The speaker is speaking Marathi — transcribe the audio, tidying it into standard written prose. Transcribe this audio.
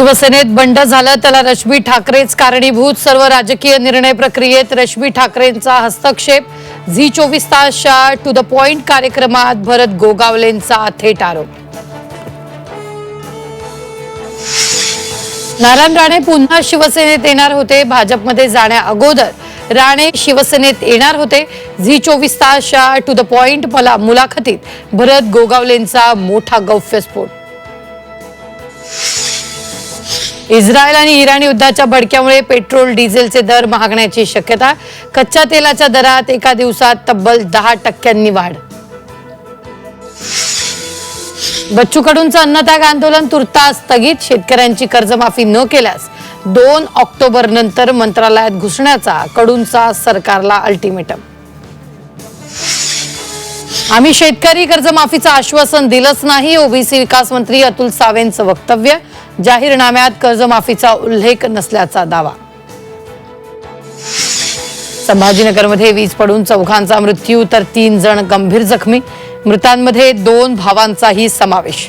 शिवसेनेत बंड झालं त्याला रश्मी ठाकरेच कारणीभूत। सर्व राजकीय निर्णय प्रक्रियेत रश्मी ठाकरेंचा हस्तक्षेप। झी 24 तासच्या टू द पॉइंट कार्यक्रमात भरत गोगावलेंचा थेट आरोप। नारायण राणे पुन्हा शिवसेनेत येणार होते। भाजपमध्ये जाण्या अगोदर राणे शिवसेनेत येणार होते। झी 24 तासच्या टू द पॉइंट मुलाखतीत भरत गोगावलेंचा मोठा गौप्यस्फोट। इस्रायल आणि इराण युद्धाच्या भडक्यामुळे पेट्रोल डिझेलचे दर महागण्याची शक्यता। कच्च्या तेलाच्या दरात एका दिवसात तब्बल 10% वाढ। बच्चू कडूंचं अन्नत्याग आंदोलन तुर्तास स्थगित। शेतकऱ्यांची कर्जमाफी न केल्यास 2 ऑक्टोबर नंतर मंत्रालयात घुसण्याचा कडूंचा सरकारला अल्टिमेटम। आम्ही शेतकरी कर्जमाफीचं आश्वासन दिलंच नाही। ओबीसी विकास मंत्री अतुल सावेंचं वक्तव्य। जाहीरनाम्यात कर्जमाफीचा उल्लेख नसल्याचा दावा। संभाजीनगरमध्ये वीज पडून 4 मृत्यू तर 3 जण गंभीर जखमी। मृतांमध्ये 2 भावांचाही समावेश।